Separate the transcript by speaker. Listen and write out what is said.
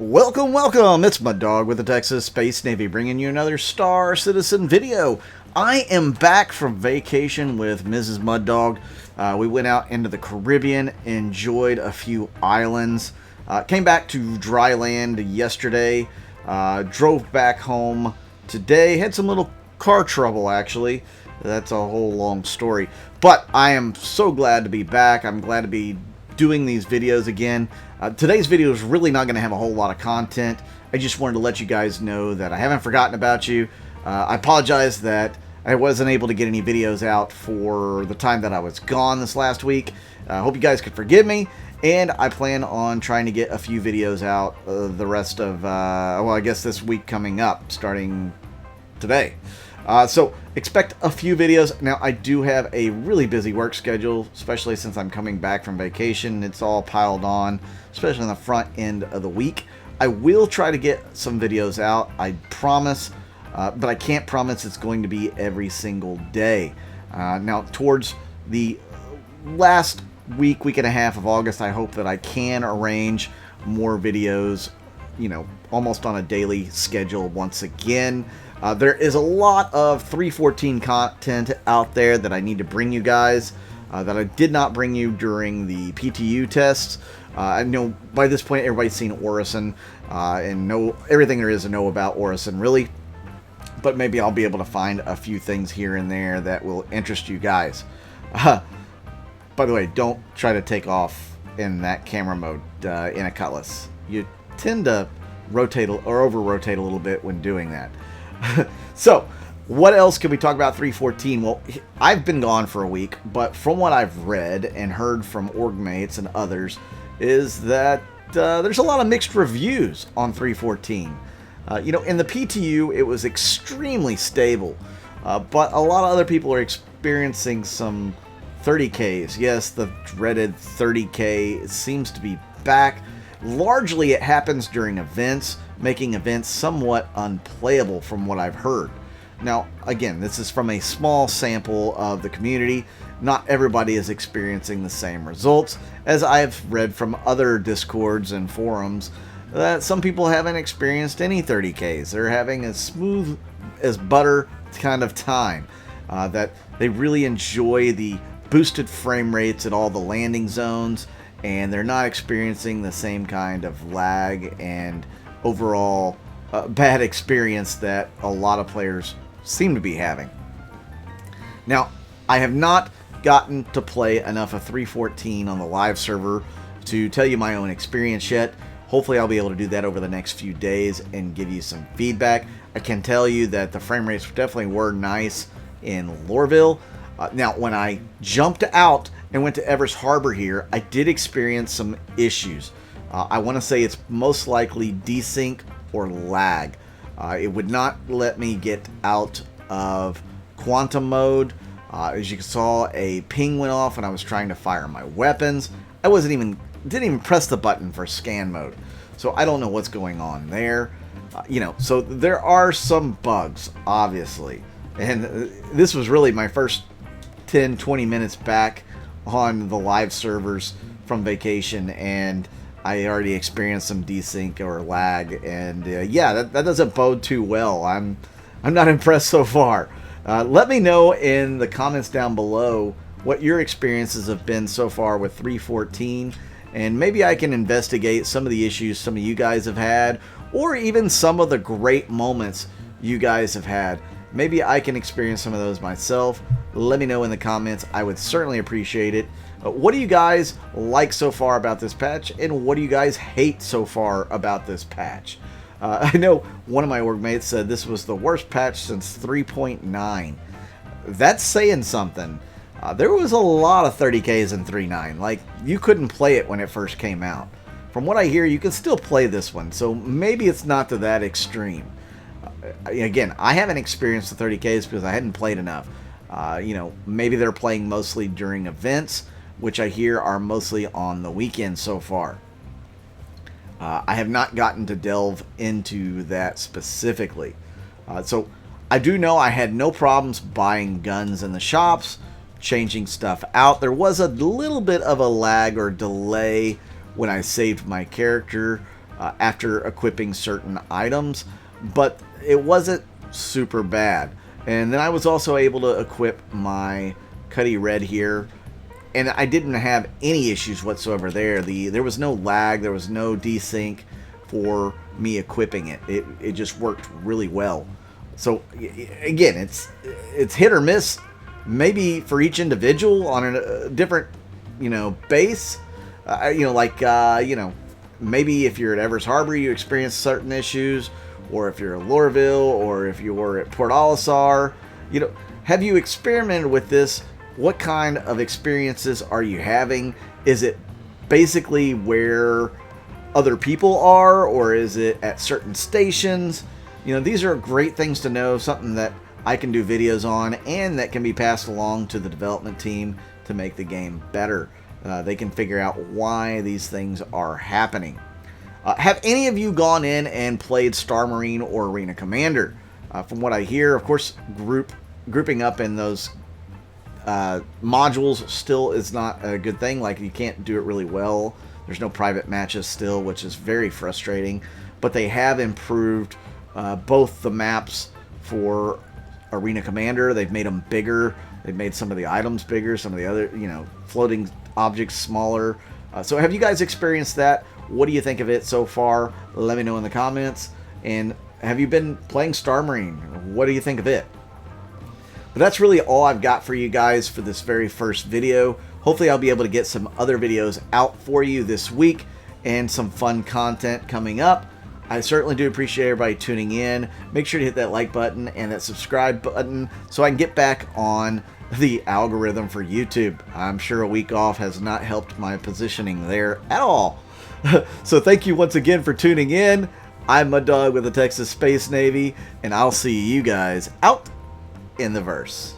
Speaker 1: Welcome, welcome! It's Mud Dog with the Texas Space Navy, bringing you another Star Citizen video. I am back from vacation with Mrs. Mud Dog. We went out into the Caribbean, enjoyed a few islands, came back to dry land yesterday, drove back home today, had some little car trouble actually. That's a whole long story, but I am so glad to be back. I'm glad to be doing these videos again. Today's video is really not going to have a whole lot of content. I just wanted to let you guys know that I haven't forgotten about you. I apologize that I wasn't able to get any videos out for the time that I was gone this last week. I hope you guys could forgive me, and I plan on trying to get a few videos out the rest of, well, I guess this week coming up, starting today. So expect a few videos. Now, I do have a really busy work schedule, especially since I'm coming back from vacation. It's all piled on, especially on the front end of the week. I will try to get some videos out, I promise, but I can't promise it's going to be every single day. Now, towards the last week and a half of August, I hope that I can arrange more videos, you know, almost on a daily schedule once again. There is a lot of 3.14 content out there that I need to bring you guys that I did not bring you during the PTU tests. I know by this point everybody's seen Orison and know everything there is to know about Orison, really. But maybe I'll be able to find a few things here and there that will interest you guys. By the way, don't try to take off in that camera mode in a Cutlass. You tend to rotate or over-rotate a little bit when doing that. So, what else can we talk about 3.14? Well, I've been gone for a week, but from what I've read and heard from org mates and others, is that there's a lot of mixed reviews on 3.14. You know, in the PTU, it was extremely stable, but a lot of other people are experiencing some 30Ks. Yes, the dreaded 30K seems to be back. Largely, it happens during events, making events somewhat unplayable from what I've heard. Now, again, this is from a small sample of the community. Not everybody is experiencing the same results, as I've read from other Discords and forums that some people haven't experienced any 30Ks. They're having as smooth as butter kind of time, that they really enjoy the boosted frame rates at all the landing zones, and they're not experiencing the same kind of lag and overall bad experience that a lot of players seem to be having. Now, I have not gotten to play enough of 3.14 on the live server to tell you my own experience yet. Hopefully I'll be able to do that over the next few days and give you some feedback. I can tell you that the frame rates definitely were nice in Lorville. Now, when I jumped out and went to Evers Harbor here, I did experience some issues. I want to say it's most likely desync or lag. It would not let me get out of quantum mode. As you saw, a ping went off when I was trying to fire my weapons. I didn't even press the button for scan mode. So I don't know what's going on there. You know, so there are some bugs, obviously. And this was really my first 10-20 minutes back on the live servers from vacation, and I already experienced some desync or lag, and yeah, that doesn't bode too well. I'm not impressed so far. Let me know in the comments down below what your experiences have been so far with 3.14, and maybe I can investigate some of the issues some of you guys have had, or even some of the great moments you guys have had. Maybe I can experience some of those myself. Let me know in the comments. I would certainly appreciate it. What do you guys like so far about this patch, and what do you guys hate so far about this patch? I know one of my org mates said this was the worst patch since 3.9. That's saying something. There was a lot of 30Ks in 3.9. Like, you couldn't play it when it first came out. From what I hear, you can still play this one, so maybe it's not to that extreme. Again, I haven't experienced the 30Ks because I hadn't played enough. You know, maybe they're playing mostly during events, which I hear are mostly on the weekend so far. I have not gotten to delve into that specifically. So I do know I had no problems buying guns in the shops, changing stuff out. There was a little bit of a lag or delay when I saved my character. after equipping certain items, but it wasn't super bad. And then I was also able to equip my Cuddy Red here, and I didn't have any issues whatsoever there. There was no lag, there was no desync for me equipping it. It just worked really well. So again, it's hit or miss, maybe for each individual on a different, base. Maybe if you're at Evers Harbor, you experience certain issues, or if you're at Lorville, or if you're at Port Olisar. Have you experimented with this? What kind of experiences are you having? Is it basically where other people are, or is it at certain stations? These are great things to know, something that I can do videos on and that can be passed along to the development team to make the game better. They can figure out why these things are happening. Have any of you gone in and played Star Marine or Arena Commander? From what I hear, of course, grouping up in those modules still is not a good thing. Like, you can't do it really well. There's no private matches still, which is very frustrating. But they have improved both the maps for Arena Commander. They've made them bigger. They've made some of the items bigger, some of the other, floating objects smaller. So have you guys experienced that? What do you think of it so far? Let me know in the comments. And have you been playing Star Marine? What do you think of it? But that's really all I've got for you guys for this very first video. Hopefully I'll be able to get some other videos out for you this week and some fun content coming up. I certainly do appreciate everybody tuning in. Make sure to hit that like button and that subscribe button so I can get back on the algorithm for YouTube. I'm sure a week off has not helped my positioning there at all. So thank you once again for tuning in. I'm Mud Dog with the Texas Space Navy, and I'll see you guys out in the verse.